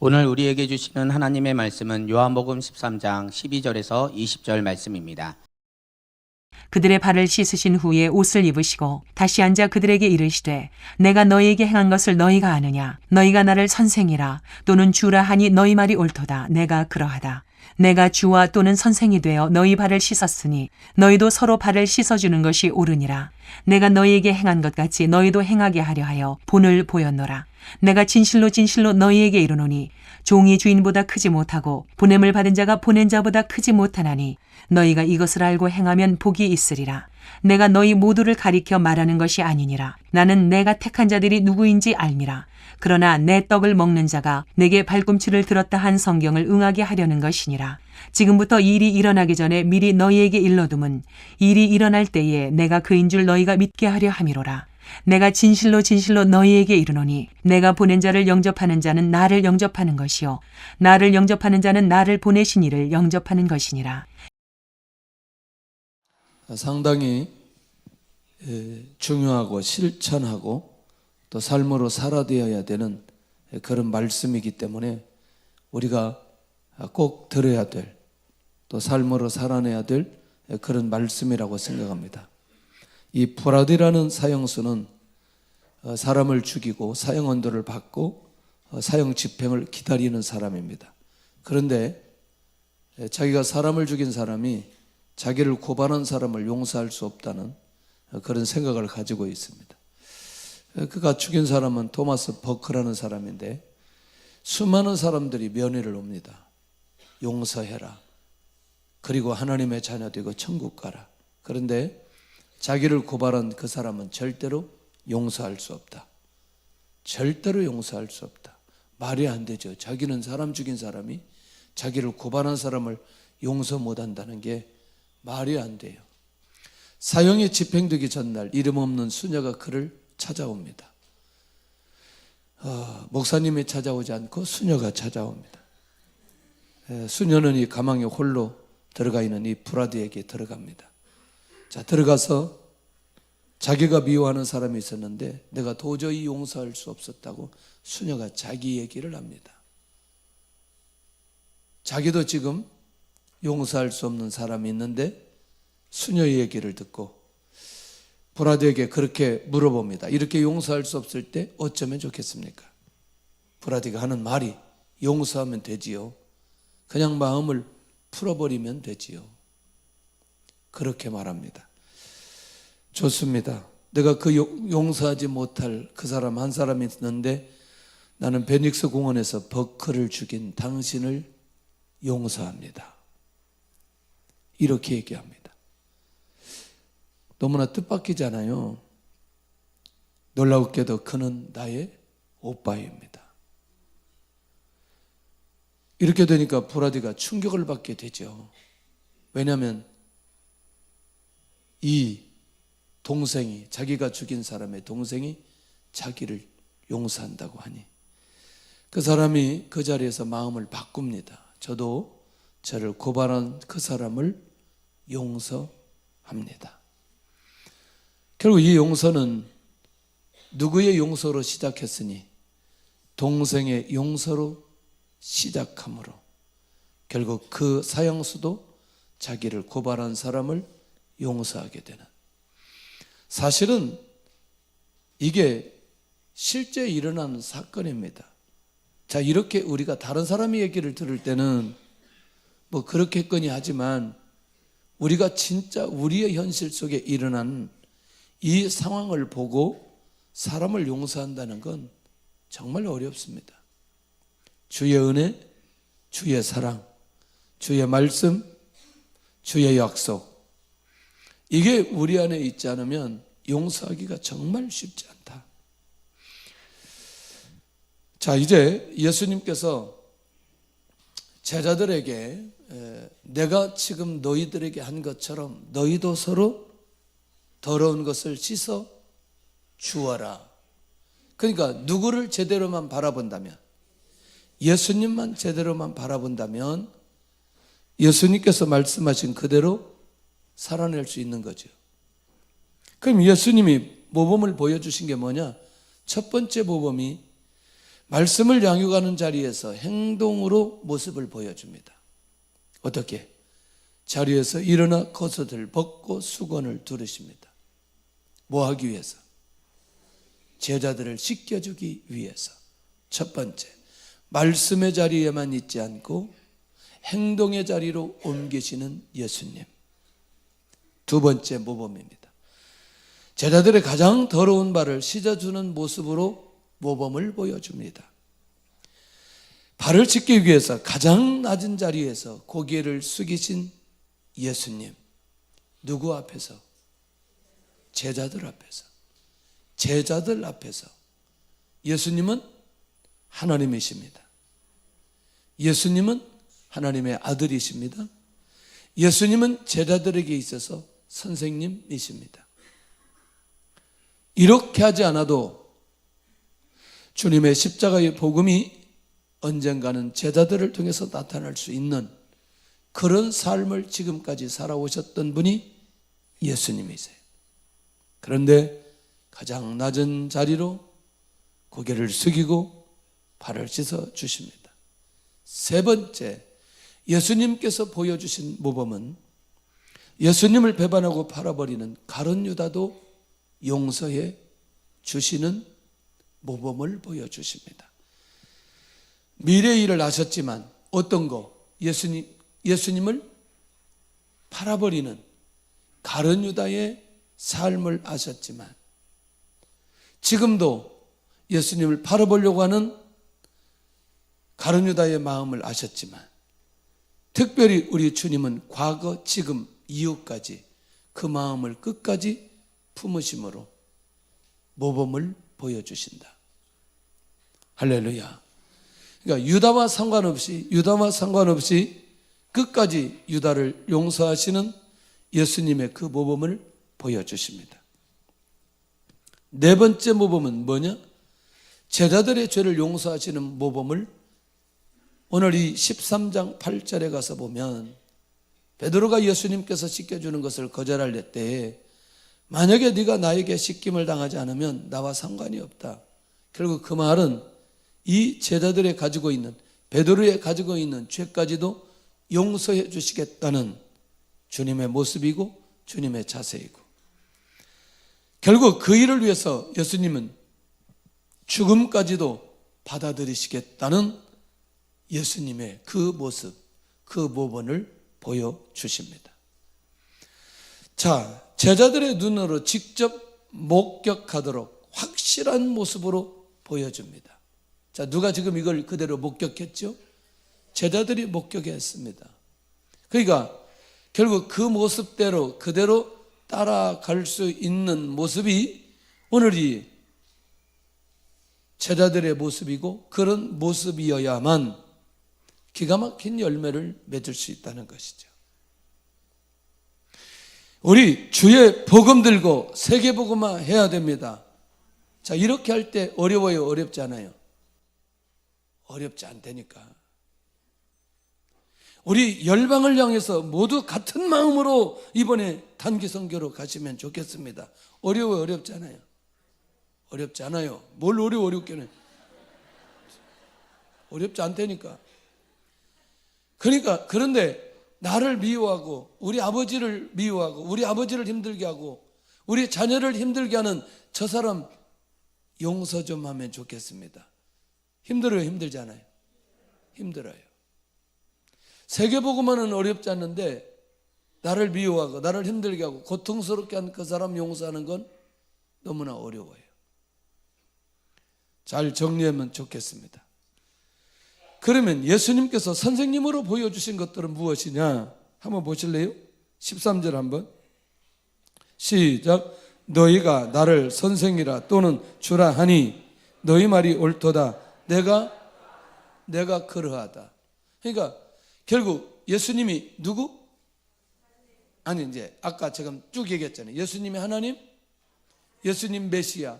오늘 우리에게 주시는 하나님의 말씀은 요한복음 13장 12절에서 20절 말씀입니다. 그들의 발을 씻으신 후에 옷을 입으시고 다시 앉아 그들에게 이르시되 내가 너희에게 행한 것을 너희가 아느냐. 너희가 나를 선생이라 또는 주라 하니 너희 말이 옳도다. 내가 그러하다. 내가 주와 또는 선생이 되어 너희 발을 씻었으니 너희도 서로 발을 씻어주는 것이 옳으니라. 내가 너희에게 행한 것 같이 너희도 행하게 하려 하여 본을 보였노라. 내가 진실로 진실로 너희에게 이르노니 종이 주인보다 크지 못하고 보냄을 받은 자가 보낸 자보다 크지 못하나니 너희가 이것을 알고 행하면 복이 있으리라. 내가 너희 모두를 가리켜 말하는 것이 아니니라. 나는 내가 택한 자들이 누구인지 알미라. 그러나 내 떡을 먹는 자가 내게 발꿈치를 들었다 한 성경을 응하게 하려는 것이니라. 지금부터 일이 일어나기 전에 미리 너희에게 일러둠은 일이 일어날 때에 내가 그인 줄 너희가 믿게 하려 함이로라. 내가 진실로 진실로 너희에게 이르노니 내가 보낸 자를 영접하는 자는 나를 영접하는 것이요 나를 영접하는 자는 나를 보내신 이를 영접하는 것이니라. 상당히 중요하고 실천하고 또 삶으로 살아되어야 되는 그런 말씀이기 때문에 우리가 꼭 들어야 될, 또 삶으로 살아내야 될 그런 말씀이라고 생각합니다. 이 브라디라는 사형수는 사람을 죽이고 사형 언도를 받고 사형 집행을 기다리는 사람입니다. 그런데 자기가 사람을 죽인 사람이 자기를 고발한 사람을 용서할 수 없다는 그런 생각을 가지고 있습니다. 그가 죽인 사람은 토마스 버크라는 사람인데 수많은 사람들이 면회를 옵니다. 용서해라. 그리고 하나님의 자녀 되고 천국 가라. 그런데 자기를 고발한 그 사람은 절대로 용서할 수 없다. 절대로 용서할 수 없다. 말이 안 되죠. 자기는 사람 죽인 사람이 자기를 고발한 사람을 용서 못한다는 게 말이 안 돼요. 사형이 집행되기 전날 이름 없는 수녀가 그를 찾아옵니다. 목사님이 찾아오지 않고 수녀가 찾아옵니다. 수녀는 이 가망에 홀로 들어가 있는 이 브라디에게 들어갑니다. 자, 들어가서 자기가 미워하는 사람이 있었는데 내가 도저히 용서할 수 없었다고 수녀가 자기 얘기를 합니다. 자기도 지금 용서할 수 없는 사람이 있는데 수녀의 얘기를 듣고 브라디에게 그렇게 물어봅니다. 이렇게 용서할 수 없을 때 어쩌면 좋겠습니까? 브라디가 하는 말이 용서하면 되지요. 그냥 마음을 풀어버리면 되지요. 그렇게 말합니다. 좋습니다. 내가 그 용서하지 못할 그 사람 한 사람이 있는데 나는 베닉스 공원에서 버크를 죽인 당신을 용서합니다. 이렇게 얘기합니다. 너무나 뜻밖이잖아요. 놀라웠게도 그는 나의 오빠입니다. 이렇게 되니까 브라디가 충격을 받게 되죠. 왜냐하면 이 동생이, 자기가 죽인 사람의 동생이 자기를 용서한다고 하니 그 사람이 그 자리에서 마음을 바꿉니다. 저도 저를 고발한 그 사람을 용서합니다. 결국 이 용서는 누구의 용서로 시작했으니 동생의 용서로 시작함으로 결국 그 사형수도 자기를 고발한 사람을 용서하게 되는, 사실은 이게 실제 일어난 사건입니다. 자, 이렇게 우리가 다른 사람의 얘기를 들을 때는 뭐 그렇겠거니 하지만 우리가 진짜 우리의 현실 속에 일어난 이 상황을 보고 사람을 용서한다는 건 정말 어렵습니다. 주의 은혜, 주의 사랑, 주의 말씀, 주의 약속, 이게 우리 안에 있지 않으면 용서하기가 정말 쉽지 않다. 자, 이제 예수님께서 제자들에게 내가 지금 너희들에게 한 것처럼 너희도 서로 더러운 것을 씻어 주어라. 그러니까 누구를 제대로만 바라본다면, 예수님만 제대로만 바라본다면 예수님께서 말씀하신 그대로 살아낼 수 있는 거죠. 그럼 예수님이 모범을 보여주신 게 뭐냐? 첫 번째 모범이 말씀을 양육하는 자리에서 행동으로 모습을 보여줍니다. 어떻게? 자리에서 일어나 겉옷을 벗고 수건을 두르십니다. 뭐 하기 위해서? 제자들을 씻겨주기 위해서. 첫 번째, 말씀의 자리에만 있지 않고 행동의 자리로 옮기시는 예수님. 두 번째 모범입니다. 제자들의 가장 더러운 발을 씻어주는 모습으로 모범을 보여줍니다. 발을 씻기 위해서 가장 낮은 자리에서 고개를 숙이신 예수님. 누구 앞에서? 제자들 앞에서. 제자들 앞에서. 예수님은 하나님이십니다. 예수님은 하나님의 아들이십니다. 예수님은 제자들에게 있어서 선생님이십니다. 이렇게 하지 않아도 주님의 십자가의 복음이 언젠가는 제자들을 통해서 나타날 수 있는 그런 삶을 지금까지 살아오셨던 분이 예수님이세요. 그런데 가장 낮은 자리로 고개를 숙이고 발을 씻어 주십니다. 세 번째, 예수님께서 보여주신 모범은 예수님을 배반하고 팔아버리는 가룟 유다도 용서해 주시는 모범을 보여주십니다. 미래의 일을 아셨지만 어떤 거? 예수님을 팔아버리는 가룟 유다의 삶을 아셨지만 지금도 예수님을 팔아보려고 하는 가룟 유다의 마음을 아셨지만 특별히 우리 주님은 과거, 지금, 이후까지 그 마음을 끝까지 품으심으로 모범을 보여주신다. 할렐루야. 그러니까 유다와 상관없이 끝까지 유다를 용서하시는 예수님의 그 모범을 보여주십니다. 네 번째 모범은 뭐냐? 제자들의 죄를 용서하시는 모범을 오늘 이 13장 8절에 가서 보면 베드로가 예수님께서 씻겨주는 것을 거절할 때에 만약에 네가 나에게 씻김을 당하지 않으면 나와 상관이 없다. 결국 그 말은 이 제자들이 가지고 있는, 베드로에 가지고 있는 죄까지도 용서해 주시겠다는 주님의 모습이고 주님의 자세이고, 결국 그 일을 위해서 예수님은 죽음까지도 받아들이시겠다는 예수님의 그 모습, 그 모범을 보여주십니다. 자, 제자들의 눈으로 직접 목격하도록 확실한 모습으로 보여줍니다. 자, 누가 지금 이걸 그대로 목격했죠? 제자들이 목격했습니다. 그러니까 결국 그 모습대로 그대로 따라갈 수 있는 모습이 오늘 이 제자들의 모습이고, 그런 모습이어야만 기가 막힌 열매를 맺을 수 있다는 것이죠. 우리 주의 복음 들고 세계복음화 해야 됩니다. 자, 이렇게 할 때 어려워요? 어렵지 않아요? 어렵지 않다니까. 우리 열방을 향해서 모두 같은 마음으로 이번에 단기 선교로 가시면 좋겠습니다. 어려워요? 어렵지 않아요? 어렵지 않아요. 뭘 어렵게는. 어렵지 않다니까. 그러니까, 그런데 나를 미워하고 우리 아버지를 미워하고 우리 아버지를 힘들게 하고 우리 자녀를 힘들게 하는 저 사람 용서 좀 하면 좋겠습니다. 힘들어요? 힘들지 않아요? 힘들어요. 세계복음화는 어렵지 않는데 나를 미워하고 나를 힘들게 하고 고통스럽게 한 그 사람 용서하는 건 너무나 어려워요. 잘 정리하면 좋겠습니다. 그러면 예수님께서 선생님으로 보여주신 것들은 무엇이냐? 한번 보실래요? 13절 한번 시작. 너희가 나를 선생이라 또는 주라 하니 너희 말이 옳도다. 내가 그러하다. 그러니까 결국 예수님이 누구? 아니, 이제 아까 제가 쭉 얘기했잖아요. 예수님이 하나님, 예수님 메시아,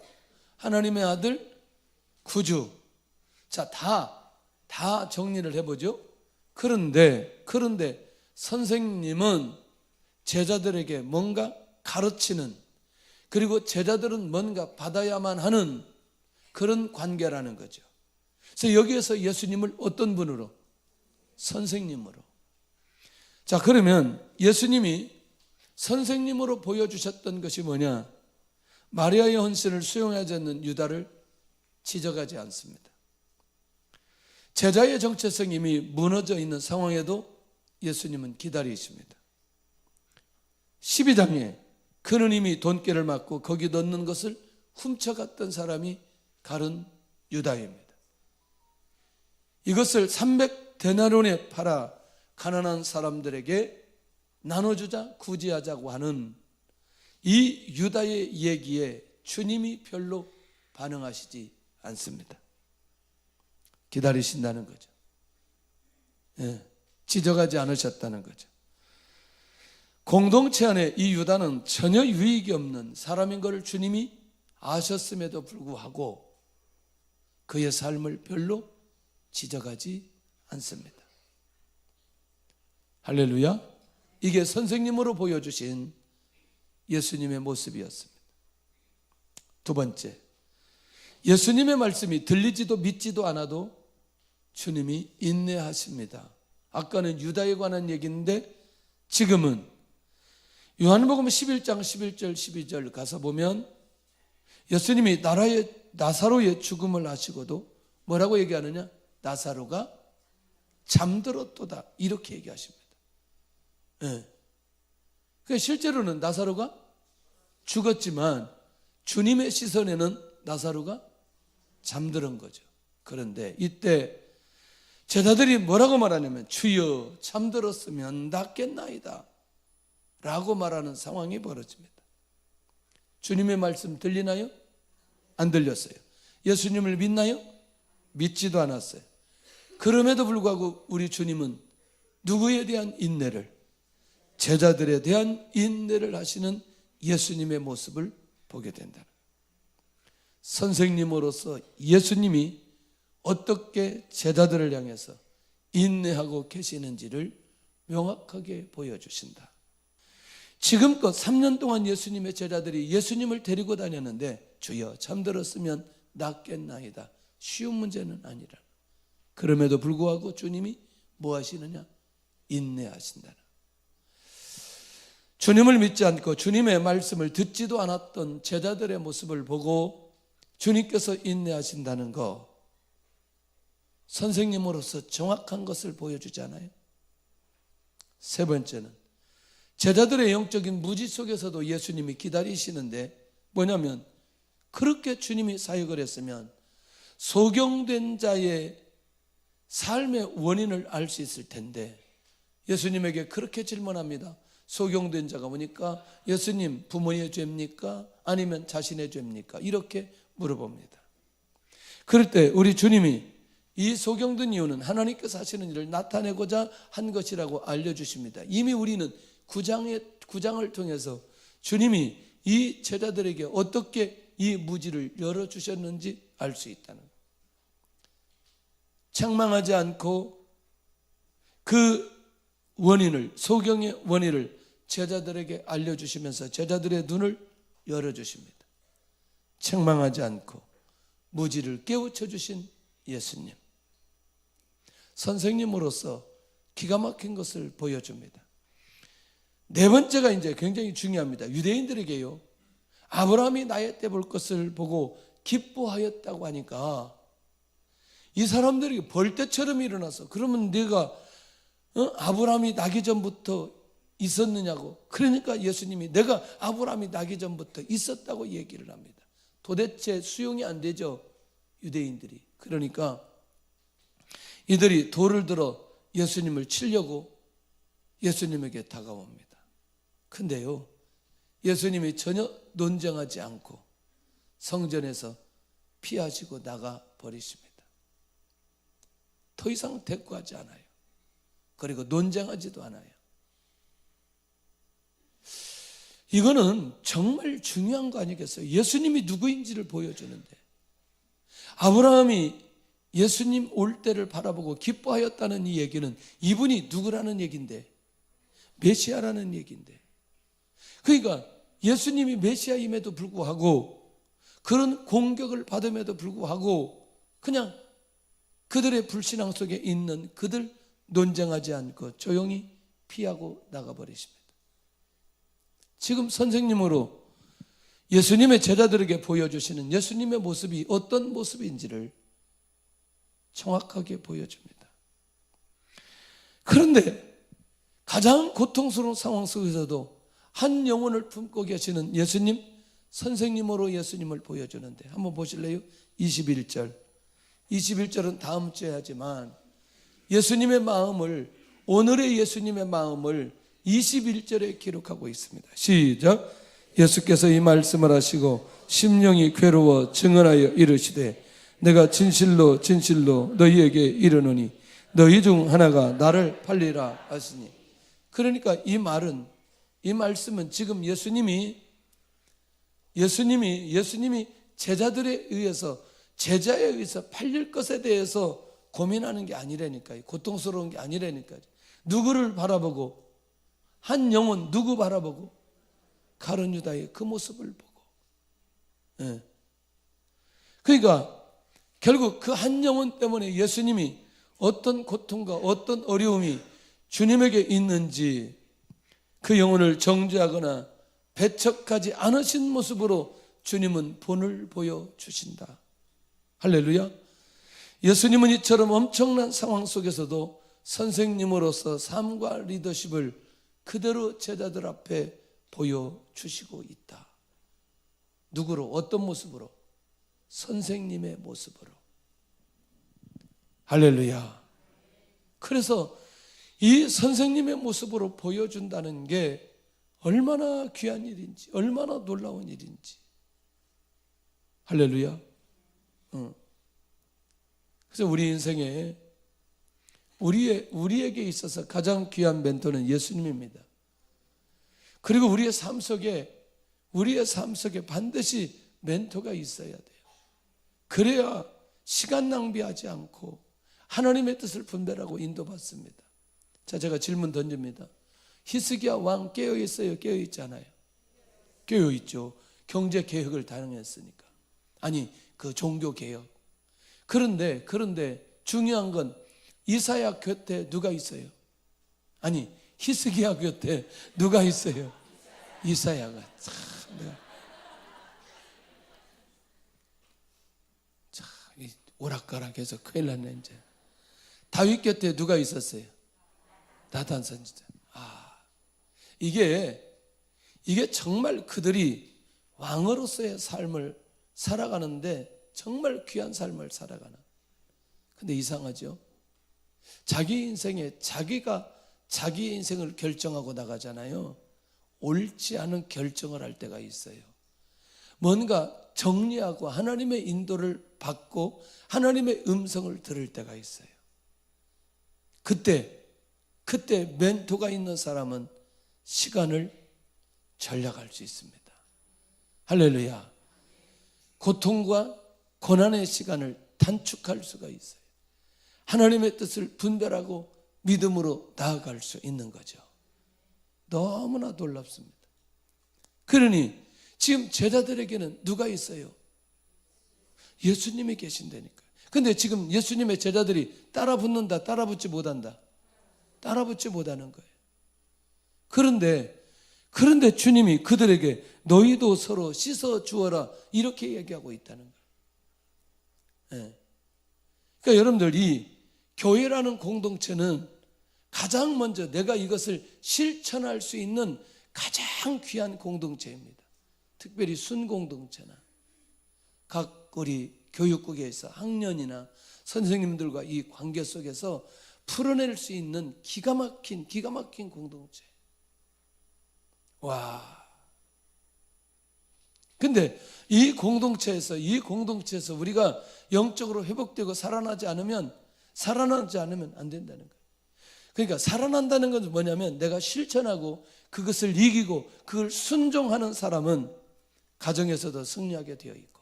하나님의 아들, 구주. 자, 다 정리를 해보죠. 그런데 선생님은 제자들에게 뭔가 가르치는, 그리고 제자들은 뭔가 받아야만 하는 그런 관계라는 거죠. 그래서 여기에서 예수님을 어떤 분으로? 선생님으로. 자, 그러면 예수님이 선생님으로 보여주셨던 것이 뭐냐? 마리아의 헌신을 수용하지 않는 유다를 지적하지 않습니다. 제자의 정체성이 이미 무너져 있는 상황에도 예수님은 기다리십니다. 12장에 그는 이미 돈깨를 맞고 거기 넣는 것을 훔쳐갔던 사람이 가룟 유다입니다. 이것을 300데나리온에 팔아 가난한 사람들에게 나눠주자 구제하자고 하는 이 유다의 얘기에 주님이 별로 반응하시지 않습니다. 기다리신다는 거죠. 지적하지 않으셨다는 거죠. 공동체 안에 이 유다는 전혀 유익이 없는 사람인 것을 주님이 아셨음에도 불구하고 그의 삶을 별로 지적하지 않습니다. 할렐루야. 이게 선생님으로 보여주신 예수님의 모습이었습니다. 두 번째, 예수님의 말씀이 들리지도 믿지도 않아도 주님이 인내하십니다. 아까는 유다에 관한 얘기인데 지금은 요한복음 11장 11절 12절 가서 보면 예수님이 나사로의 죽음을 하시고도 뭐라고 얘기하느냐? 나사로가 잠들었도다 이렇게 얘기하십니다. 실제로는 나사로가 죽었지만 주님의 시선에는 나사로가 잠드는 거죠. 그런데 이때 제자들이 뭐라고 말하냐면 주여 잠들었으면 낫겠나이다 라고 말하는 상황이 벌어집니다. 주님의 말씀 들리나요? 안 들렸어요. 예수님을 믿나요? 믿지도 않았어요. 그럼에도 불구하고 우리 주님은 누구에 대한 인내를? 제자들에 대한 인내를 하시는 예수님의 모습을 보게 된다. 선생님으로서 예수님이 어떻게 제자들을 향해서 인내하고 계시는지를 명확하게 보여주신다. 지금껏 3년 동안 예수님의 제자들이 예수님을 데리고 다녔는데 주여 잠들었으면 낫겠나이다. 쉬운 문제는 아니라. 그럼에도 불구하고 주님이 뭐 하시느냐? 인내하신다. 주님을 믿지 않고 주님의 말씀을 듣지도 않았던 제자들의 모습을 보고 주님께서 인내하신다는 거, 선생님으로서 정확한 것을 보여주지 않아요? 세 번째는 제자들의 영적인 무지 속에서도 예수님이 기다리시는데 뭐냐면 그렇게 주님이 사역을 했으면 소경된 자의 삶의 원인을 알 수 있을 텐데 예수님에게 그렇게 질문합니다. 소경된 자가 뭐니까? 예수님 부모의 죄입니까? 아니면 자신의 죄입니까? 이렇게 물어봅니다. 그럴 때 우리 주님이 이 소경된 이유는 하나님께서 하시는 일을 나타내고자 한 것이라고 알려주십니다. 이미 우리는 9장을 통해서 주님이 이 제자들에게 어떻게 이 무지를 열어주셨는지 알 수 있다는 거예요. 책망하지 않고 그 원인을, 소경의 원인을 제자들에게 알려주시면서 제자들의 눈을 열어주십니다. 책망하지 않고 무지를 깨우쳐 주신 예수님. 선생님으로서 기가 막힌 것을 보여줍니다. 네 번째가 이제 굉장히 중요합니다. 유대인들에게요, 아브라함이 나의 때 볼 것을 보고 기뻐하였다고 하니까 이 사람들이 벌떼처럼 일어나서 그러면 내가 아브라함이 나기 전부터 있었느냐고. 그러니까 예수님이 내가 아브라함이 나기 전부터 있었다고 얘기를 합니다. 도대체 수용이 안 되죠, 유대인들이. 그러니까 이들이 돌을 들어 예수님을 치려고 예수님에게 다가옵니다. 근데요, 예수님이 전혀 논쟁하지 않고 성전에서 피하시고 나가 버리십니다. 더 이상 대꾸하지 않아요. 그리고 논쟁하지도 않아요. 이거는 정말 중요한 거 아니겠어요? 예수님이 누구인지를 보여주는데, 아브라함이 예수님 올 때를 바라보고 기뻐하였다는 이 얘기는 이분이 누구라는 얘기인데, 메시아라는 얘기인데, 그러니까 예수님이 메시아임에도 불구하고 그런 공격을 받음에도 불구하고 그냥 그들의 불신앙 속에 있는 그들 논쟁하지 않고 조용히 피하고 나가버리십니다. 지금 선생님으로 예수님의 제자들에게 보여주시는 예수님의 모습이 어떤 모습인지를 정확하게 보여줍니다. 그런데 가장 고통스러운 상황 속에서도 한 영혼을 품고 계시는 예수님, 선생님으로 예수님을 보여주는데 한번 보실래요? 21절. 21절은 다음 주에 하지만 예수님의 마음을, 오늘의 예수님의 마음을 21절에 기록하고 있습니다. 시작. 예수께서 이 말씀을 하시고 심령이 괴로워 증언하여 이르시되 내가 진실로 진실로 너희에게 이르노니 너희 중 하나가 나를 팔리라 하시니. 그러니까 이 말씀은 지금 예수님이 제자들에 의해서, 제자에 의해서 팔릴 것에 대해서 고민하는 게 아니라니까요. 고통스러운 게 아니라니까요. 누구를 바라보고, 한 영혼 누구 바라보고? 가룟 유다의 그 모습을 보고. 예. 그러니까 결국 그 한 영혼 때문에 예수님이 어떤 고통과 어떤 어려움이 주님에게 있는지 그 영혼을 정죄하거나 배척하지 않으신 모습으로 주님은 본을 보여주신다. 할렐루야. 예수님은 이처럼 엄청난 상황 속에서도 선생님으로서 삶과 리더십을 그대로 제자들 앞에 보여주시고 있다. 누구로? 어떤 모습으로? 선생님의 모습으로. 할렐루야. 그래서 이 선생님의 모습으로 보여준다는 게 얼마나 귀한 일인지, 얼마나 놀라운 일인지. 할렐루야. 그래서 우리 인생에 우리에게 있어서 가장 귀한 멘토는 예수님입니다. 그리고 우리의 삶 속에 반드시 멘토가 있어야 돼요. 그래야 시간 낭비하지 않고 하나님의 뜻을 분별하고 인도받습니다. 자, 제가 질문 던집니다. 히스기야 왕 깨어 있어요? 깨어 있지 않아요? 깨어 있죠. 경제 개혁을 단행했으니까. 아니, 그 종교 개혁. 그런데 중요한 건 이사야 곁에 누가 있어요? 아니, 히스기야 곁에 누가 있어요? 이사야가. 참, 오락가락해서 큰일 났네 이제. 다윗 곁에 누가 있었어요? 나단 선지자. 이게 정말 그들이 왕으로서의 삶을 살아가는데 정말 귀한 삶을 살아가는. 근데 이상하죠? 자기 인생에 자기가 자기 인생을 결정하고 나가잖아요. 옳지 않은 결정을 할 때가 있어요. 뭔가 정리하고 하나님의 인도를 받고 하나님의 음성을 들을 때가 있어요. 그때 멘토가 있는 사람은 시간을 전략할 수 있습니다. 할렐루야. 고통과 고난의 시간을 단축할 수가 있어요. 하나님의 뜻을 분별하고 믿음으로 나아갈 수 있는 거죠. 너무나 놀랍습니다. 그러니 지금 제자들에게는 누가 있어요? 예수님이 계신다니까요. 근데 지금 예수님의 제자들이 따라붙는다, 따라붙지 못한다? 따라붙지 못하는 거예요. 그런데 주님이 그들에게 너희도 서로 씻어 주어라 이렇게 얘기하고 있다는 거예요. 네. 그러니까 여러분들 이 교회라는 공동체는 가장 먼저 내가 이것을 실천할 수 있는 가장 귀한 공동체입니다. 특별히 순공동체나 각 우리 교육국에서 학년이나 선생님들과 이 관계 속에서 풀어낼 수 있는 기가 막힌 공동체. 와. 근데 이 공동체에서 우리가 영적으로 회복되고 살아나지 않으면 안 된다는 거예요. 그러니까 살아난다는 건 뭐냐면 내가 실천하고 그것을 이기고 그걸 순종하는 사람은 가정에서도 승리하게 되어 있고,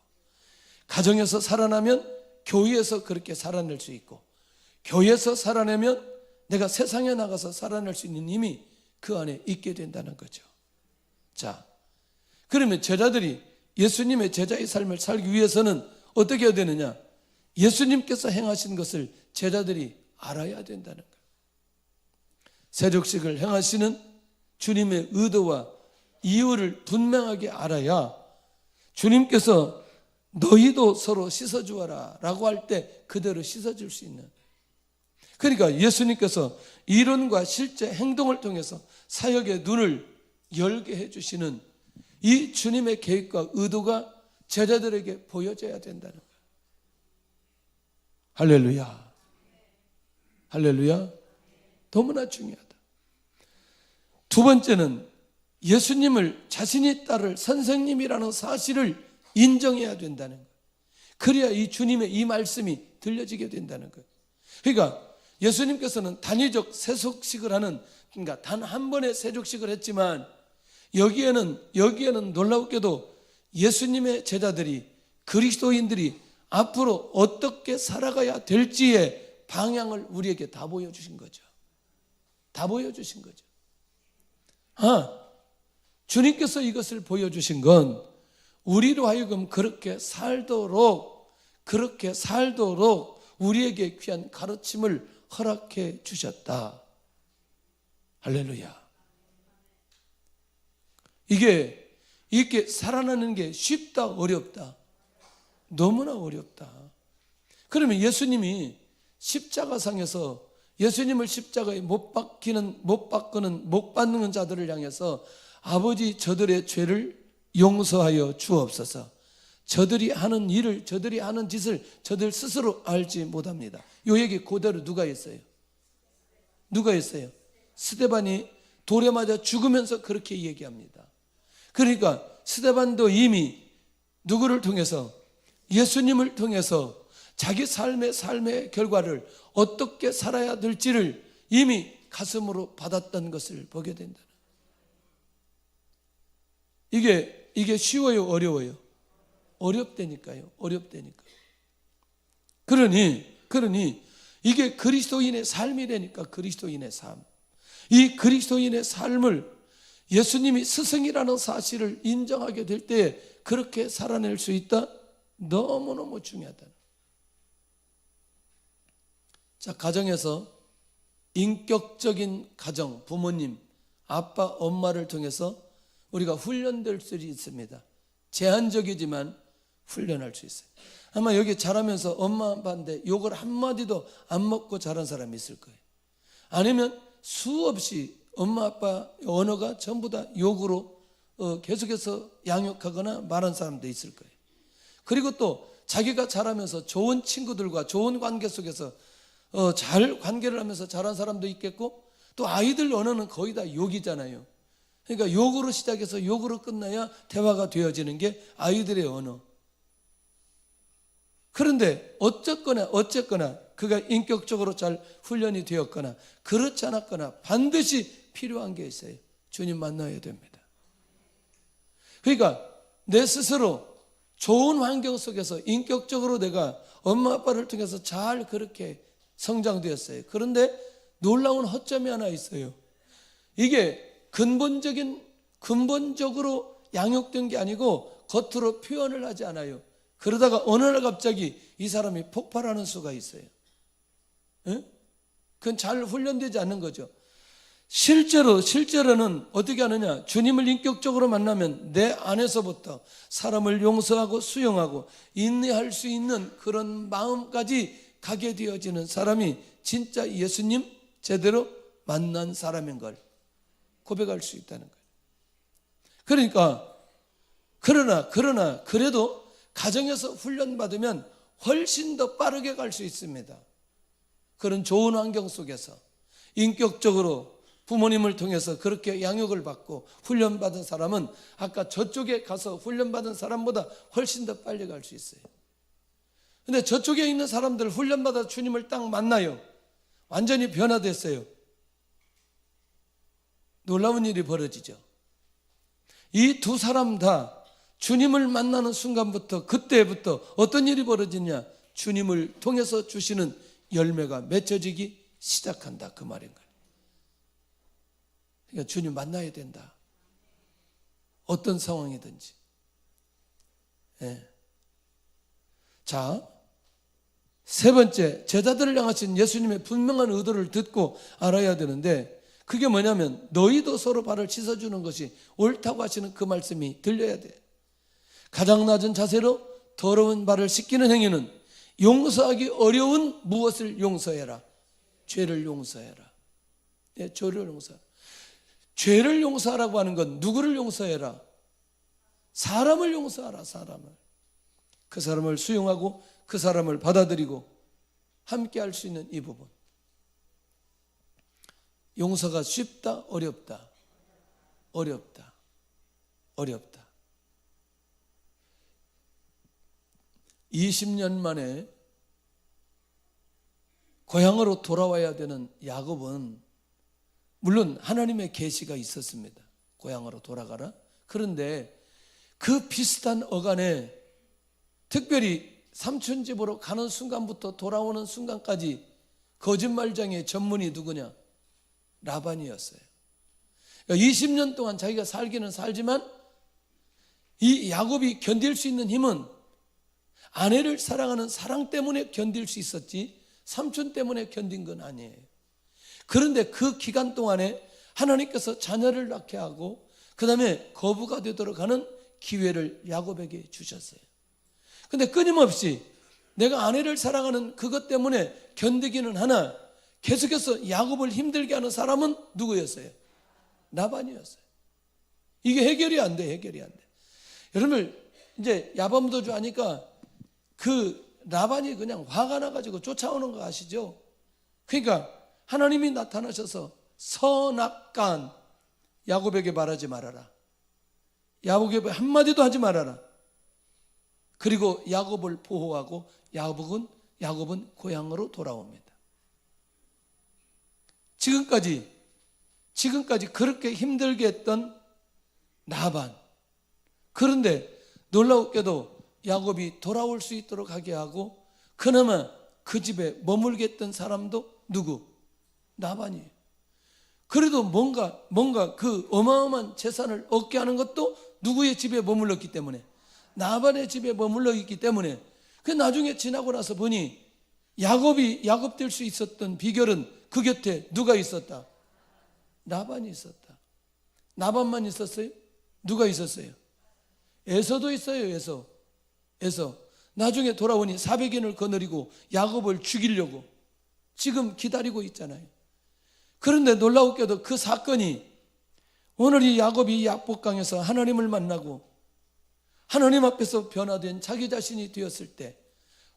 가정에서 살아나면 교회에서 그렇게 살아낼 수 있고, 교회에서 살아내면 내가 세상에 나가서 살아낼 수 있는 힘이 그 안에 있게 된다는 거죠. 자, 그러면 제자들이 예수님의 제자의 삶을 살기 위해서는 어떻게 해야 되느냐? 예수님께서 행하신 것을 제자들이 알아야 된다는 거예요. 세족식을 행하시는 주님의 의도와 이유를 분명하게 알아야 주님께서 너희도 서로 씻어주어라 라고 할 때 그대로 씻어줄 수 있는, 그러니까 예수님께서 이론과 실제 행동을 통해서 사역의 눈을 열게 해주시는 이 주님의 계획과 의도가 제자들에게 보여져야 된다는 거예요. 할렐루야. 할렐루야. 너무나 중요하다. 두 번째는 예수님을 자신이 따를 선생님이라는 사실을 인정해야 된다는 거예요. 그래야 이 주님의 이 말씀이 들려지게 된다는 거예요. 그러니까 예수님께서는 단위적 세속식을 하는, 그러니까 단 한 번의 세족식을 했지만 여기에는 놀랍게도 예수님의 제자들이, 그리스도인들이 앞으로 어떻게 살아가야 될지의 방향을 우리에게 다 보여주신 거죠. 다 보여주신 거죠. 주님께서 이것을 보여주신 건 우리로 하여금 그렇게 살도록 우리에게 귀한 가르침을 허락해 주셨다. 할렐루야. 이게 이렇게 살아나는 게 쉽다, 어렵다? 너무나 어렵다. 그러면 예수님이 십자가상에서 예수님을 십자가에 못 박는 자들을 향해서 아버지 저들의 죄를 용서하여 주옵소서. 저들이 하는 일을, 저들이 하는 짓을 저들 스스로 알지 못합니다. 요 얘기 그대로 누가 했어요? 누가 했어요? 스데반이 돌에 맞아 죽으면서 그렇게 얘기합니다. 그러니까 스데반도 이미 누구를 통해서, 예수님을 통해서 자기 삶의 결과를 어떻게 살아야 될지를 이미 가슴으로 받았던 것을 보게 된다. 이게 쉬워요, 어려워요? 어렵다니까요. 어렵다니까. 그러니 이게 그리스도인의 삶이라니까. 그리스도인의 삶. 이 그리스도인의 삶을 예수님이 스승이라는 사실을 인정하게 될 때 그렇게 살아낼 수 있다? 너무너무 중요하다. 자, 가정에서 인격적인 가정, 부모님, 아빠, 엄마를 통해서 우리가 훈련될 수 있습니다. 제한적이지만 훈련할 수 있어요. 아마 여기 자라면서 엄마 아빠한테 욕을 한마디도 안 먹고 자란 사람이 있을 거예요. 아니면 수없이 엄마 아빠 언어가 전부 다 욕으로 계속해서 양육하거나 말한 사람도 있을 거예요. 그리고 또 자기가 자라면서 좋은 친구들과 좋은 관계 속에서 잘 관계를 하면서 자란 사람도 있겠고, 또 아이들 언어는 거의 다 욕이잖아요. 그러니까 욕으로 시작해서 욕으로 끝나야 대화가 되어지는 게 아이들의 언어. 그런데 어쨌거나 그가 인격적으로 잘 훈련이 되었거나 그렇지 않았거나 반드시 필요한 게 있어요. 주님 만나야 됩니다. 그러니까 내 스스로 좋은 환경 속에서 인격적으로 내가 엄마 아빠를 통해서 잘 그렇게 성장되었어요. 그런데 놀라운 허점이 하나 있어요. 이게 근본적으로 양육된 게 아니고 겉으로 표현을 하지 않아요. 그러다가 어느 날 갑자기 이 사람이 폭발하는 수가 있어요. 그건 잘 훈련되지 않는 거죠. 실제로는 어떻게 하느냐? 주님을 인격적으로 만나면 내 안에서부터 사람을 용서하고 수용하고 인내할 수 있는 그런 마음까지 가게 되어지는 사람이 진짜 예수님 제대로 만난 사람인 걸 고백할 수 있다는 거예요. 그러니까 그러나 그래도 가정에서 훈련받으면 훨씬 더 빠르게 갈 수 있습니다. 그런 좋은 환경 속에서 인격적으로 부모님을 통해서 그렇게 양육을 받고 훈련받은 사람은 아까 저쪽에 가서 훈련받은 사람보다 훨씬 더 빨리 갈 수 있어요. 근데 저쪽에 있는 사람들 훈련받아 주님을 딱 만나요. 완전히 변화됐어요. 놀라운 일이 벌어지죠. 이 두 사람 다 주님을 만나는 순간부터, 그때부터 어떤 일이 벌어지냐? 주님을 통해서 주시는 열매가 맺혀지기 시작한다, 그 말인 거예요. 그러니까 주님 만나야 된다. 어떤 상황이든지. 자, 세 번째, 제자들을 향하신 예수님의 분명한 의도를 듣고 알아야 되는데, 그게 뭐냐면 너희도 서로 발을 씻어주는 것이 옳다고 하시는 그 말씀이 들려야 돼. 가장 낮은 자세로 더러운 발을 씻기는 행위는 용서하기 어려운 무엇을 용서해라? 죄를 용서해라. 예, 죄를 용서하라. 죄를 용서하라고 하는 건 누구를 용서해라? 사람을 용서하라. 사람을. 그 사람을 수용하고 그 사람을 받아들이고 함께 할 수 있는 이 부분. 용서가 쉽다? 어렵다? 어렵다. 어렵다. 20년 만에 고향으로 돌아와야 되는 야곱은 물론 하나님의 계시가 있었습니다. 고향으로 돌아가라. 그런데 그 비슷한 어간에 특별히 삼촌 집으로 가는 순간부터 돌아오는 순간까지 거짓말장의 전문이 누구냐? 라반이었어요. 20년 동안 자기가 살기는 살지만 이 야곱이 견딜 수 있는 힘은 아내를 사랑하는 사랑 때문에 견딜 수 있었지 삼촌 때문에 견딘 건 아니에요. 그런데 그 기간 동안에 하나님께서 자녀를 낳게 하고 그 다음에 거부가 되도록 하는 기회를 야곱에게 주셨어요. 근데 끊임없이 내가 아내를 사랑하는 그것 때문에 견디기는 하나 계속해서 야곱을 힘들게 하는 사람은 누구였어요? 라반이었어요. 이게 해결이 안 돼. 해결이 안 돼. 여러분 이제 야밤도주 하니까 그 라반이 그냥 화가 나가지고 쫓아오는 거 아시죠? 그러니까 하나님이 나타나셔서 선악간 야곱에게 말하지 말아라. 야곱에게 한마디도 하지 말아라. 그리고 야곱을 보호하고 야곱은 고향으로 돌아옵니다. 지금까지 그렇게 힘들게 했던 라반. 그런데 놀라웠게도 야곱이 돌아올 수 있도록 하게 하고 그나마 그 집에 머물게 했던 사람도 누구? 라반이에요. 그래도 뭔가 그 어마어마한 재산을 얻게 하는 것도 누구의 집에 머물렀기 때문에 라반의 집에 머물러 있기 때문에 그 나중에 지나고 나서 보니 야곱이 야곱 될 수 있었던 비결은 그 곁에 누가 있었다? 라반이 있었다. 라반만 있었어요? 누가 있었어요? 에서도 있어요. 에서 나중에 돌아오니 400인을 거느리고 야곱을 죽이려고 지금 기다리고 있잖아요. 그런데 놀라웠게도 그 사건이 오늘 이 야곱이 약복강에서 하나님을 만나고 하나님 앞에서 변화된 자기 자신이 되었을 때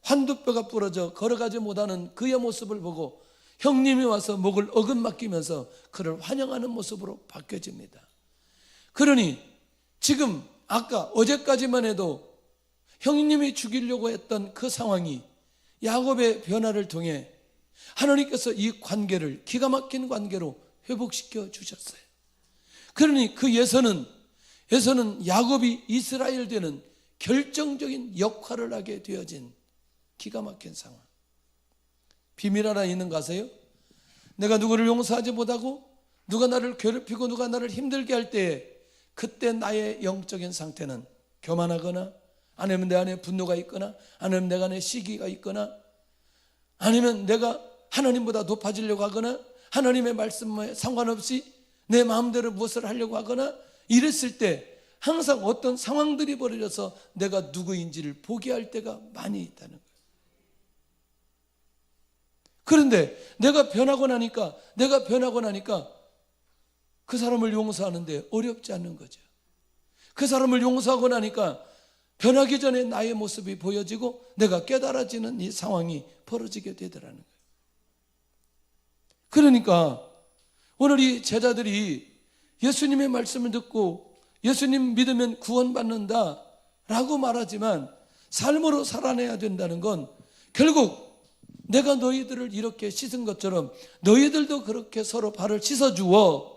환두뼈가 부러져 걸어가지 못하는 그의 모습을 보고 형님이 와서 목을 어긋맡기면서 그를 환영하는 모습으로 바뀌어집니다. 그러니 지금 아까 어제까지만 해도 형님이 죽이려고 했던 그 상황이 야곱의 변화를 통해 하나님께서 이 관계를 기가 막힌 관계로 회복시켜 주셨어요. 그러니 그 에서는 야곱이 이스라엘 되는 결정적인 역할을 하게 되어진 기가 막힌 상황. 비밀 하나 있는 거 아세요? 내가 누구를 용서하지 못하고 누가 나를 괴롭히고 누가 나를 힘들게 할 때 그때 나의 영적인 상태는 교만하거나 아니면 내 안에 분노가 있거나 아니면 내 안에 시기가 있거나 아니면 내가 하나님보다 높아지려고 하거나 하나님의 말씀에 상관없이 내 마음대로 무엇을 하려고 하거나 이랬을 때 항상 어떤 상황들이 벌어져서 내가 누구인지를 포기할 때가 많이 있다는 거예요. 그런데 내가 변하고 나니까 그 사람을 용서하는데 어렵지 않는 거죠. 그 사람을 용서하고 나니까 변하기 전에 나의 모습이 보여지고 내가 깨달아지는 이 상황이 벌어지게 되더라는 거예요. 그러니까 오늘 이 제자들이 예수님의 말씀을 듣고 예수님 믿으면 구원받는다 라고 말하지만 삶으로 살아내야 된다는 건 결국 내가 너희들을 이렇게 씻은 것처럼 너희들도 그렇게 서로 발을 씻어주어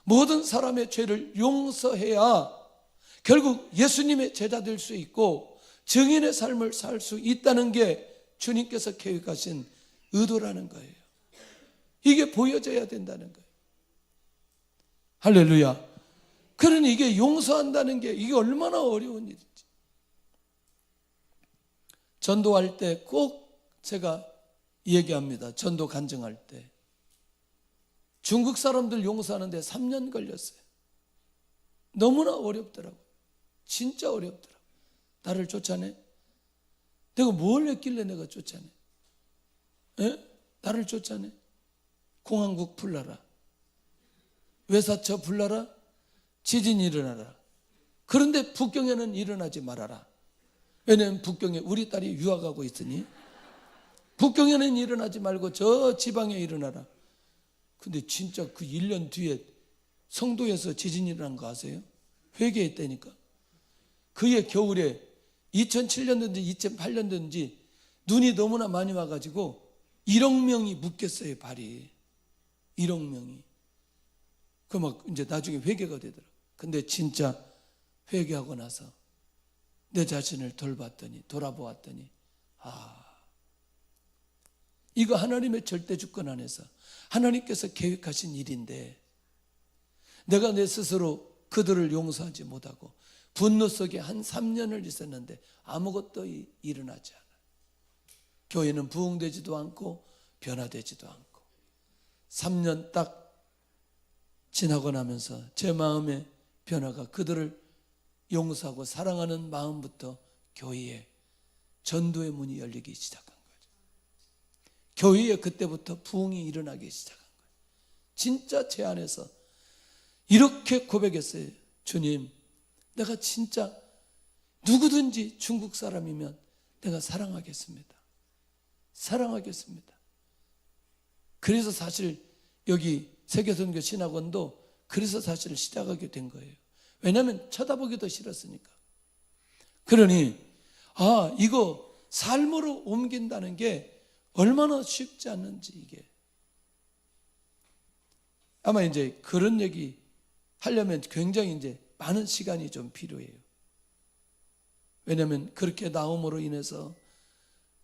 모든 사람의 죄를 용서해야 결국 예수님의 제자 될 수 있고 증인의 삶을 살 수 있다는 게 주님께서 계획하신 의도라는 거예요. 이게 보여져야 된다는 거예요. 할렐루야. 그러니 이게 용서한다는 게 이게 얼마나 어려운 일인지. 전도할 때 꼭 제가 얘기합니다. 전도 간증할 때 중국 사람들 용서하는데 3년 걸렸어요. 너무나 어렵더라고요. 진짜 어렵더라고요. 나를 쫓아내? 내가 뭘 했길래 내가 쫓아내? 에? 나를 쫓아내? 공항국 불나라, 외사처 불나라, 지진이 일어나라. 그런데 북경에는 일어나지 말아라. 왜냐하면 북경에 우리 딸이 유학하고 있으니 북경에는 일어나지 말고 저 지방에 일어나라. 근데 진짜 그 1년 뒤에 성도에서 지진이 일어난 거 아세요? 회개했다니까. 그해 겨울에 2007년도인지 2008년도인지 눈이 너무나 많이 와가지고 1억 명이 묶였어요, 발이. 1억 명이. 그 막 이제 나중에 회개가 되더라고요. 근데 진짜 회개하고 나서 내 자신을 돌아보았더니 이거 하나님의 절대 주권 안에서 하나님께서 계획하신 일인데 내가 내 스스로 그들을 용서하지 못하고 분노 속에 한 3년을 있었는데 아무것도 일어나지 않아요. 교회는 부흥되지도 않고 변화되지도 않고 3년 딱 지나고 나면서 제 마음의 변화가 그들을 용서하고 사랑하는 마음부터 교회에 전도의 문이 열리기 시작한 거죠. 교회에 그때부터 부흥이 일어나기 시작한 거예요. 진짜 제 안에서 이렇게 고백했어요. 주님, 내가 진짜 누구든지 중국 사람이면 내가 사랑하겠습니다. 사랑하겠습니다. 그래서 사실 여기 세계선교 신학원도 그래서 사실 시작하게 된 거예요. 왜냐하면 쳐다보기도 싫었으니까. 그러니 이거 삶으로 옮긴다는 게 얼마나 쉽지 않는지 이게. 아마 이제 그런 얘기 하려면 굉장히 이제 많은 시간이 좀 필요해요. 왜냐하면 그렇게 나옴으로 인해서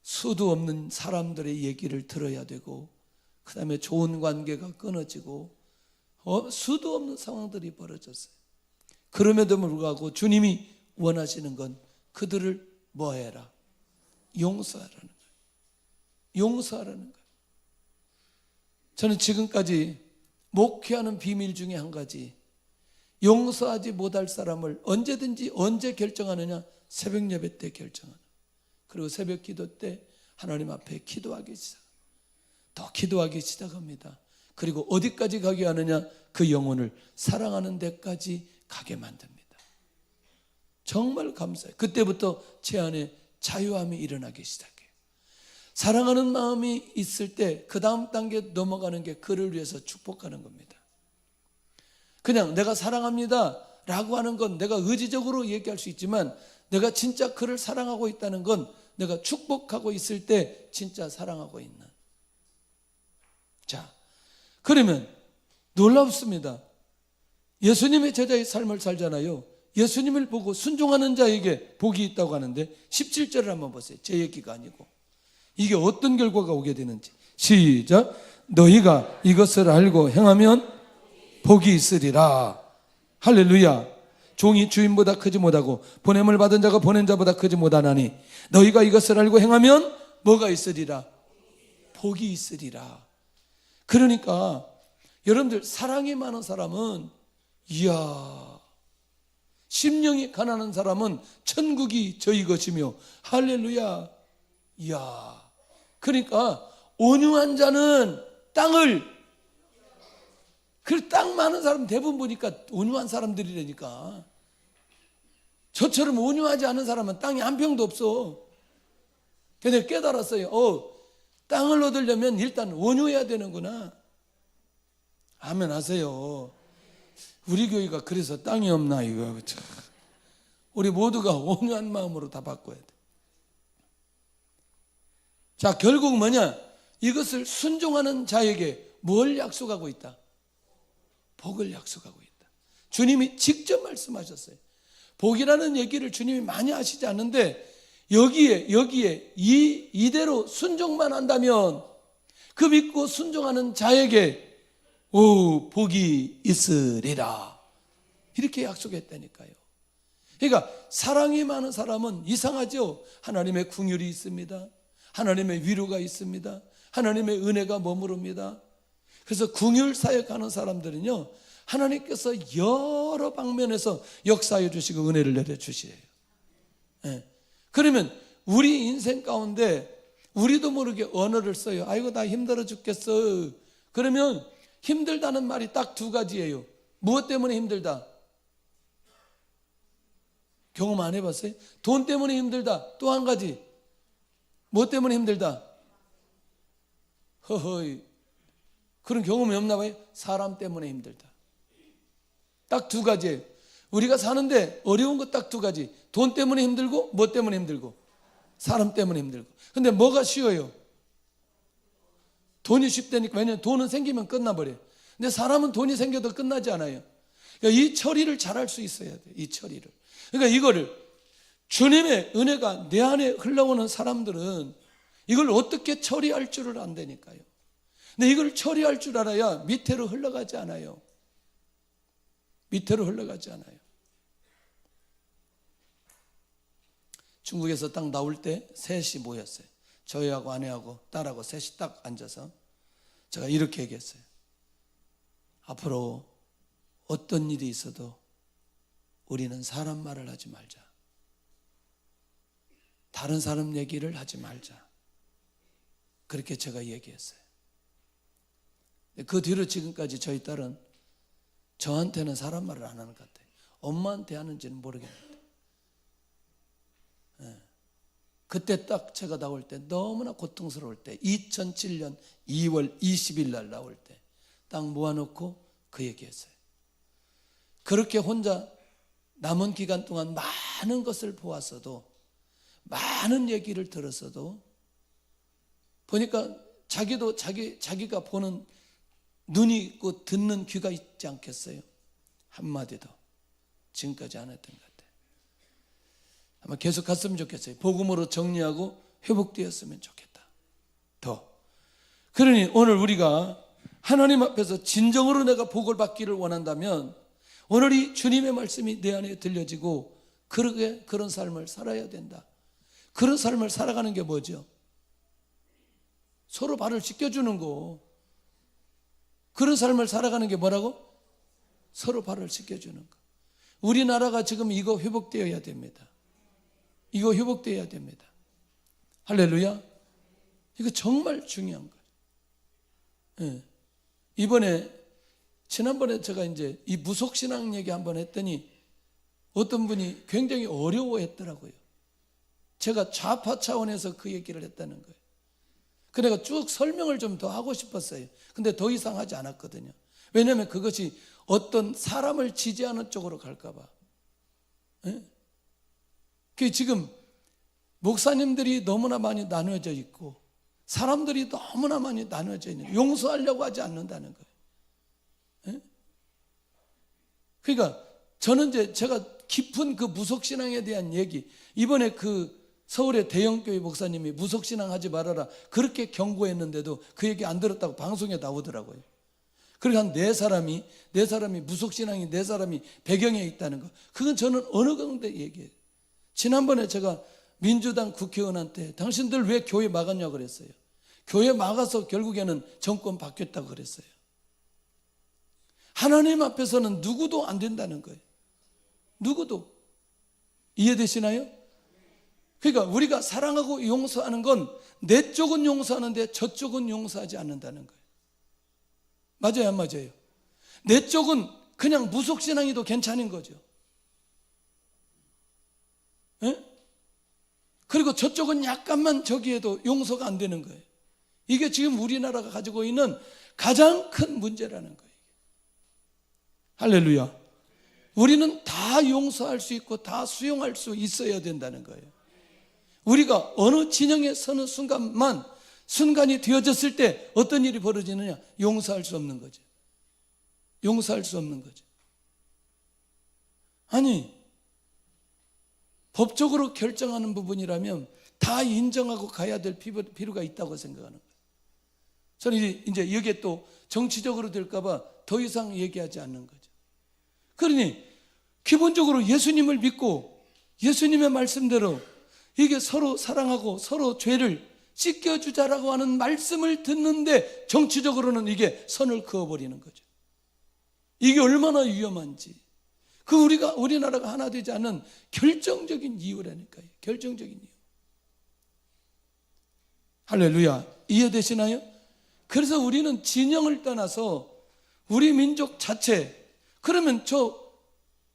수도 없는 사람들의 얘기를 들어야 되고 그 다음에 좋은 관계가 끊어지고 수도 없는 상황들이 벌어졌어요. 그럼에도 불구하고 주님이 원하시는 건 그들을 뭐 해라? 용서하라는 거예요. 용서하라는 거예요. 저는 지금까지 목회하는 비밀 중에 한 가지, 용서하지 못할 사람을 언제든지 언제 결정하느냐? 새벽 예배 때 결정하는. 그리고 새벽 기도 때 하나님 앞에 기도하기 시작. 더 기도하기 시작합니다. 그리고 어디까지 가게 하느냐? 그 영혼을 사랑하는 데까지 가게 만듭니다. 정말 감사해요. 그때부터 제 안에 자유함이 일어나기 시작해요. 사랑하는 마음이 있을 때 그 다음 단계 넘어가는 게 그를 위해서 축복하는 겁니다. 그냥 내가 사랑합니다 라고 하는 건 내가 의지적으로 얘기할 수 있지만 내가 진짜 그를 사랑하고 있다는 건 내가 축복하고 있을 때 진짜 사랑하고 있는. 자, 그러면 놀랍습니다. 예수님의 제자의 삶을 살잖아요. 예수님을 보고 순종하는 자에게 복이 있다고 하는데 17절을 한번 보세요. 제 얘기가 아니고 이게 어떤 결과가 오게 되는지. 시작. 너희가 이것을 알고 행하면 복이 있으리라. 할렐루야. 종이 주인보다 크지 못하고 보냄을 받은 자가 보낸 자보다 크지 못하나니 너희가 이것을 알고 행하면 뭐가 있으리라? 복이 있으리라. 그러니까 여러분들 사랑이 많은 사람은 심령이 가난한 사람은 천국이 저희 것이며 할렐루야. 그러니까 온유한 자는 땅을, 그 땅 많은 사람 대부분 보니까 온유한 사람들이라니까. 저처럼 온유하지 않은 사람은 땅에 한 평도 없어. 근데 깨달았어요. 땅을 얻으려면 일단 온유해야 되는구나. 아멘 하세요. 우리 교회가 그래서 땅이 없나 이거. 우리 모두가 온유한 마음으로 다 바꿔야 돼. 자, 결국 뭐냐? 이것을 순종하는 자에게 뭘 약속하고 있다? 복을 약속하고 있다. 주님이 직접 말씀하셨어요. 복이라는 얘기를 주님이 많이 하시지 않는데 여기에 이대로 순종만 한다면 그 믿고 순종하는 자에게 복이 있으리라. 이렇게 약속했다니까요. 그러니까 사랑이 많은 사람은 이상하죠. 하나님의 긍휼이 있습니다. 하나님의 위로가 있습니다. 하나님의 은혜가 머무릅니다. 그래서 궁율 사역하는 사람들은요, 하나님께서 여러 방면에서 역사해 주시고 은혜를 내려 주시래요. 예. 그러면 우리 인생 가운데 우리도 모르게 언어를 써요. 아이고 나 힘들어 죽겠어. 그러면 힘들다는 말이 딱 두 가지예요. 무엇 때문에 힘들다? 경험 안 해봤어요? 돈 때문에 힘들다. 또 한 가지. 무엇 때문에 힘들다? 허허이. 그런 경험이 없나 봐요? 사람 때문에 힘들다. 딱 두 가지예요. 우리가 사는데 어려운 거 딱 두 가지. 돈 때문에 힘들고 뭐 때문에 힘들고 사람 때문에 힘들고. 근데 뭐가 쉬워요? 돈이 쉽다니까. 왜냐하면 돈은 생기면 끝나버려요. 근데 사람은 돈이 생겨도 끝나지 않아요. 그러니까 이 처리를 잘할 수 있어야 돼요. 이 처리를. 그러니까 이거를 주님의 은혜가 내 안에 흘러오는 사람들은 이걸 어떻게 처리할 줄을 안다니까요. 근데 이걸 처리할 줄 알아야 밑으로 흘러가지 않아요. 밑으로 흘러가지 않아요. 중국에서 딱 나올 때 셋이 모였어요. 저희하고 아내하고 딸하고 셋이 딱 앉아서 제가 이렇게 얘기했어요. 앞으로 어떤 일이 있어도 우리는 사람 말을 하지 말자. 다른 사람 얘기를 하지 말자. 그렇게 제가 얘기했어요. 그 뒤로 지금까지 저희 딸은 저한테는 사람 말을 안 하는 것 같아요. 엄마한테 하는지는 모르겠는데. 그때 딱 제가 나올 때 너무나 고통스러울 때 2007년 2월 20일 날 나올 때 딱 모아놓고 그 얘기했어요. 그렇게 혼자 남은 기간 동안 많은 것을 보았어도 많은 얘기를 들었어도 보니까 자기도 자기가 보는 눈이 있고 듣는 귀가 있지 않겠어요? 한마디도 지금까지 안 했던 것 같아요. 아마 계속 갔으면 좋겠어요. 복음으로 정리하고 회복되었으면 좋겠다. 더. 그러니 오늘 우리가 하나님 앞에서 진정으로 내가 복을 받기를 원한다면 오늘 이 주님의 말씀이 내 안에 들려지고 그런 삶을 살아야 된다. 그런 삶을 살아가는 게 뭐죠? 서로 발을 씻겨주는 거. 그런 삶을 살아가는 게 뭐라고? 서로 발을 씻겨주는 거. 우리나라가 지금 이거 회복되어야 됩니다. 이거 회복되어야 됩니다. 할렐루야. 이거 정말 중요한 거예요. 예. 지난번에 제가 이제 이 무속신앙 얘기 한번 했더니 어떤 분이 굉장히 어려워했더라고요. 제가 좌파 차원에서 그 얘기를 했다는 거예요. 그래서 쭉 설명을 좀 더 하고 싶었어요. 근데 더 이상 하지 않았거든요. 왜냐하면 그것이 어떤 사람을 지지하는 쪽으로 갈까 봐. 예? 지금 목사님들이 너무나 많이 나누어져 있고 사람들이 너무나 많이 나누어져 있는, 용서하려고 하지 않는다는 거예요. 예? 그러니까 저는 이제 제가 깊은 그 무속신앙에 대한 얘기, 이번에 그 서울의 대형교회 목사님이 무속신앙 하지 말아라 그렇게 경고했는데도 그 얘기 안 들었다고 방송에 나오더라고요. 그리고 한 네 사람이 무속신앙이 네 사람이 배경에 있다는 거, 그건 저는 어느 가운데 얘기해요. 지난번에 제가 민주당 국회의원한테 당신들 왜 교회 막았냐고 그랬어요. 교회 막아서 결국에는 정권 바뀌었다고 그랬어요. 하나님 앞에서는 누구도 안 된다는 거예요. 누구도. 이해되시나요? 그러니까 우리가 사랑하고 용서하는 건 내 쪽은 용서하는데 저쪽은 용서하지 않는다는 거예요. 맞아요, 안 맞아요? 내 쪽은 그냥 무속신앙이도 괜찮은 거죠. 예? 그리고 저쪽은 약간만 저기에도 용서가 안 되는 거예요. 이게 지금 우리나라가 가지고 있는 가장 큰 문제라는 거예요. 할렐루야. 우리는 다 용서할 수 있고 다 수용할 수 있어야 된다는 거예요. 우리가 어느 진영에 서는 순간이 되어졌을 때 어떤 일이 벌어지느냐? 용서할 수 없는 거죠. 용서할 수 없는 거죠. 아니, 법적으로 결정하는 부분이라면 다 인정하고 가야 될 필요가 있다고 생각하는 거예요. 저는 이제 여기에 또 정치적으로 될까봐 더 이상 얘기하지 않는 거죠. 그러니 기본적으로 예수님을 믿고 예수님의 말씀대로 이게 서로 사랑하고 서로 죄를 씻겨주자라고 하는 말씀을 듣는데 정치적으로는 이게 선을 그어버리는 거죠. 이게 얼마나 위험한지. 우리나라가 하나 되지 않는 결정적인 이유라니까요. 결정적인 이유. 할렐루야. 이해되시나요? 그래서 우리는 진영을 떠나서 우리 민족 자체, 그러면 저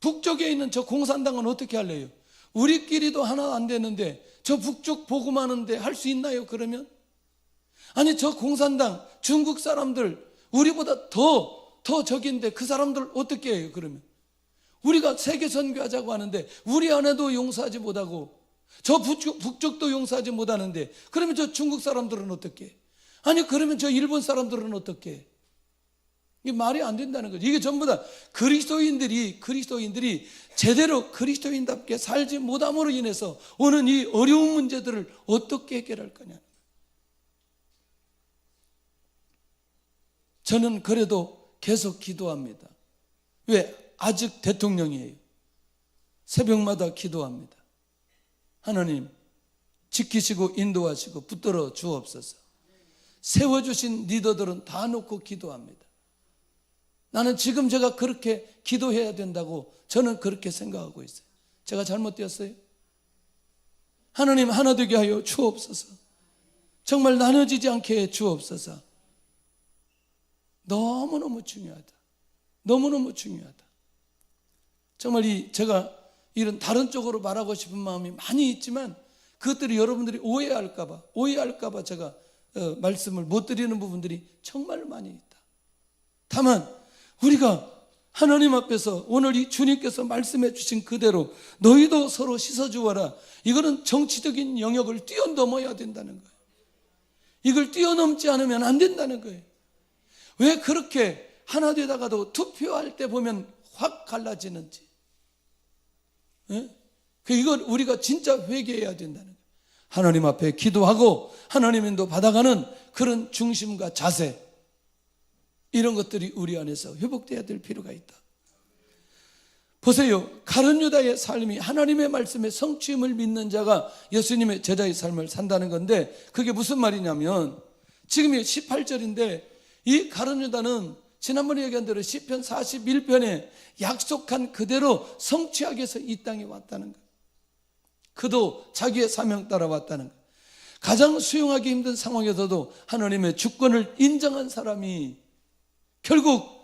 북쪽에 있는 저 공산당은 어떻게 할래요? 우리끼리도 하나 안 되는데 저 북쪽 복음하는데 할 수 있나요? 그러면? 아니 저 공산당 중국 사람들 우리보다 더 적인데 그 사람들 어떻게 해요? 그러면 우리가 세계 선교하자고 하는데 우리 안에도 용서하지 못하고 저 북쪽도 용서하지 못하는데 그러면 저 중국 사람들은 어떻게 해? 아니 그러면 저 일본 사람들은 어떻게 해? 이게 말이 안 된다는 거죠. 이게 전부 다 그리스도인들이 제대로 그리스도인답게 살지 못함으로 인해서 오는 이 어려운 문제들을 어떻게 해결할 거냐. 저는 그래도 계속 기도합니다. 왜? 아직 대통령이에요. 새벽마다 기도합니다. 하나님 지키시고 인도하시고 붙들어 주옵소서. 세워주신 리더들은 다 놓고 기도합니다. 나는 지금 제가 그렇게 기도해야 된다고 저는 그렇게 생각하고 있어요. 제가 잘못되었어요? 하나님 하나 되게 하여 주옵소서. 정말 나눠지지 않게 해 주옵소서. 너무너무 중요하다. 너무너무 중요하다. 정말 제가 이런 다른 쪽으로 말하고 싶은 마음이 많이 있지만 그것들이 여러분들이 오해할까봐 제가 말씀을 못 드리는 부분들이 정말 많이 있다. 다만 우리가 하나님 앞에서 오늘 이 주님께서 말씀해 주신 그대로 너희도 서로 씻어주어라. 이거는 정치적인 영역을 뛰어넘어야 된다는 거예요. 이걸 뛰어넘지 않으면 안 된다는 거예요. 왜 그렇게 하나 되다가도 투표할 때 보면 확 갈라지는지. 이걸 우리가 진짜 회개해야 된다는 거예요. 하나님 앞에 기도하고 하나님 인도 받아가는 그런 중심과 자세, 이런 것들이 우리 안에서 회복되어야 될 필요가 있다. 보세요. 가룟 유다의 삶이 하나님의 말씀에 성취임을 믿는 자가 예수님의 제자의 삶을 산다는 건데 그게 무슨 말이냐면 지금이 18절인데 이 가룟 유다는 지난번에 얘기한 대로 시편 41편에 약속한 그대로 성취하기 위해서 이 땅에 왔다는 거예요. 그도 자기의 사명 따라 왔다는 거예요. 가장 수용하기 힘든 상황에서도 하나님의 주권을 인정한 사람이 결국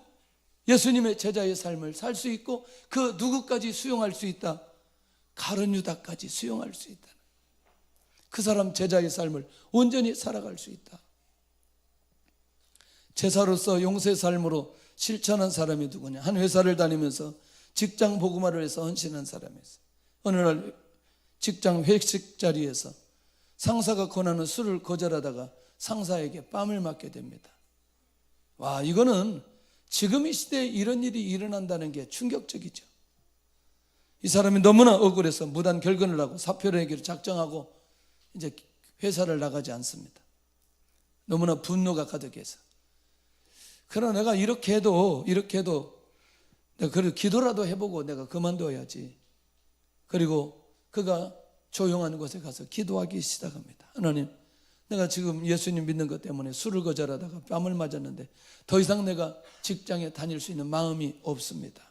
예수님의 제자의 삶을 살 수 있고 그 누구까지 수용할 수 있다? 가룟 유다까지 수용할 수 있다. 그 사람 제자의 삶을 온전히 살아갈 수 있다. 제사로서 용서의 삶으로 실천한 사람이 누구냐? 한 회사를 다니면서 직장 복음화를 해서 헌신한 사람이었어요. 어느 날 직장 회식 자리에서 상사가 권하는 술을 거절하다가 상사에게 뺨을 맞게 됩니다. 와, 이거는 지금 이 시대에 이런 일이 일어난다는 게 충격적이죠. 이 사람이 너무나 억울해서 무단 결근을 하고 사표 내기를 작정하고 이제 회사를 나가지 않습니다. 너무나 분노가 가득해서. 그러나 내가 이렇게 해도 내가 그래도 기도라도 해보고 내가 그만둬야지. 그리고 그가 조용한 곳에 가서 기도하기 시작합니다. 하나님, 내가 지금 예수님 믿는 것 때문에 술을 거절하다가 뺨을 맞았는데 더 이상 내가 직장에 다닐 수 있는 마음이 없습니다.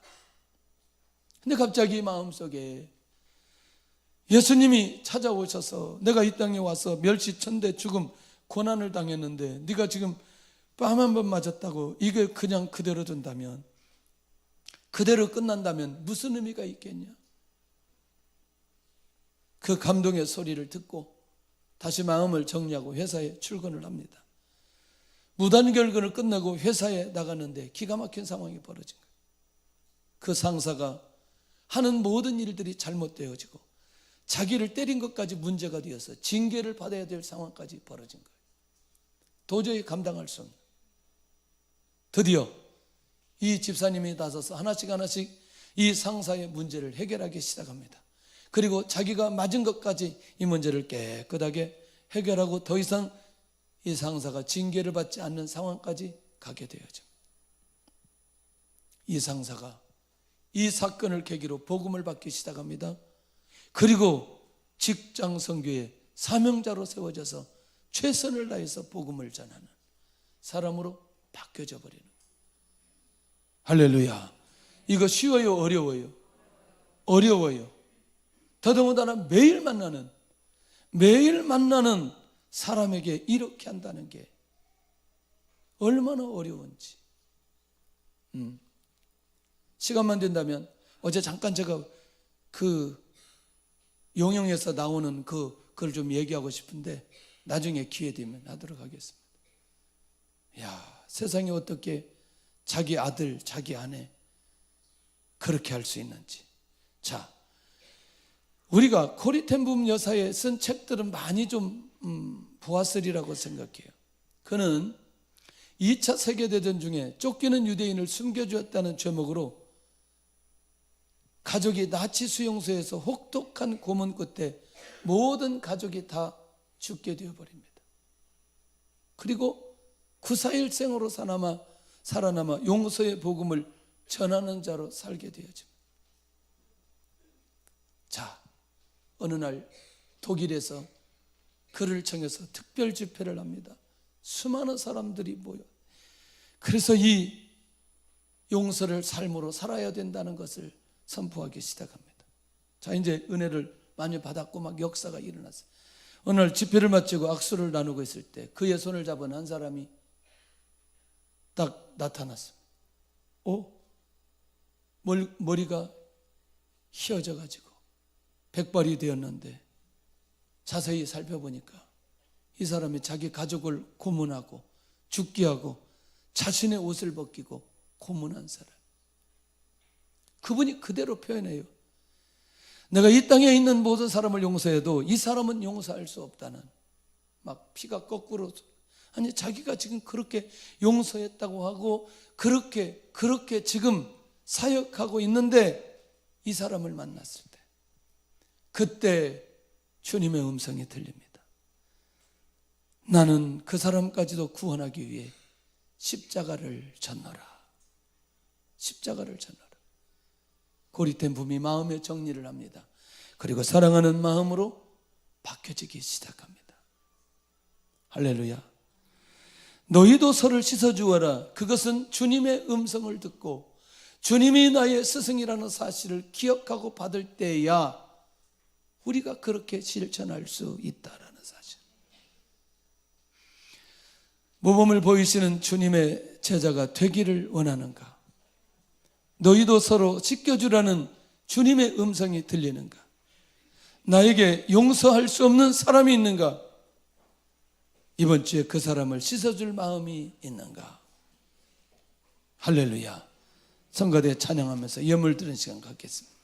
근데 갑자기 마음속에 예수님이 찾아오셔서 내가 이 땅에 와서 멸시천대 죽음 고난을 당했는데 네가 지금 뺨 한 번 맞았다고 이게 그냥 그대로 둔다면, 그대로 끝난다면 무슨 의미가 있겠냐? 그 감동의 소리를 듣고 다시 마음을 정리하고 회사에 출근을 합니다. 무단 결근을 끝내고 회사에 나가는데 기가 막힌 상황이 벌어진 거예요. 그 상사가 하는 모든 일들이 잘못되어지고 자기를 때린 것까지 문제가 되어서 징계를 받아야 될 상황까지 벌어진 거예요. 도저히 감당할 수 없는. 드디어 이 집사님이 나서서 하나씩 이 상사의 문제를 해결하기 시작합니다. 그리고 자기가 맞은 것까지 이 문제를 깨끗하게 해결하고 더 이상 이 상사가 징계를 받지 않는 상황까지 가게 되어져. 이 상사가 이 사건을 계기로 복음을 받기 시작합니다. 그리고 직장 선교의 사명자로 세워져서 최선을 다해서 복음을 전하는 사람으로 바뀌어져 버리는 거예요. 할렐루야. 이거 쉬워요? 어려워요? 어려워요. 더더군다나 매일 만나는 사람에게 이렇게 한다는 게 얼마나 어려운지. 시간만 된다면 어제 잠깐 제가 그 용영에서 나오는 그걸 좀 얘기하고 싶은데 나중에 기회 되면 하도록 하겠습니다. 야, 세상에 어떻게 자기 아들, 자기 아내 그렇게 할 수 있는지. 자, 우리가 코리 텐 붐 여사의 쓴 책들은 많이 좀 보았으리라고 생각해요. 그는 2차 세계대전 중에 쫓기는 유대인을 숨겨주었다는 제목으로 가족이 나치 수용소에서 혹독한 고문 끝에 모든 가족이 다 죽게 되어버립니다. 그리고 구사일생으로 살아남아 용서의 복음을 전하는 자로 살게 되어집니다. 자, 어느 날 독일에서 그를 청해서 특별 집회를 합니다. 수많은 사람들이 모여. 그래서 이 용서를 삶으로 살아야 된다는 것을 선포하기 시작합니다. 자, 이제 은혜를 많이 받았고 막 역사가 일어났어요. 어느 날 집회를 마치고 악수를 나누고 있을 때 그의 손을 잡은 한 사람이 딱 나타났습니다. 머리가 휘어져 가지고 백발이 되었는데 자세히 살펴보니까 이 사람이 자기 가족을 고문하고 죽게 하고 자신의 옷을 벗기고 고문한 사람. 그분이 그대로 표현해요. 내가 이 땅에 있는 모든 사람을 용서해도 이 사람은 용서할 수 없다는, 막 피가 거꾸로, 아니 자기가 지금 그렇게 용서했다고 하고 그렇게 지금 사역하고 있는데 이 사람을 만났을 때 그때 주님의 음성이 들립니다. 나는 그 사람까지도 구원하기 위해 십자가를 졌노라. 십자가를 졌노라. 코리 텐 붐이 마음의 정리를 합니다. 그리고 사랑하는 마음으로 바뀌어지기 시작합니다. 할렐루야. 너희도 서를 씻어주어라. 그것은 주님의 음성을 듣고 주님이 나의 스승이라는 사실을 기억하고 받을 때야 우리가 그렇게 실천할 수 있다라는 사실. 모범을 보이시는 주님의 제자가 되기를 원하는가? 너희도 서로 씻겨주라는 주님의 음성이 들리는가? 나에게 용서할 수 없는 사람이 있는가? 이번 주에 그 사람을 씻어줄 마음이 있는가? 할렐루야. 성가대 찬양하면서 예물 드리는 시간 갖겠습니다.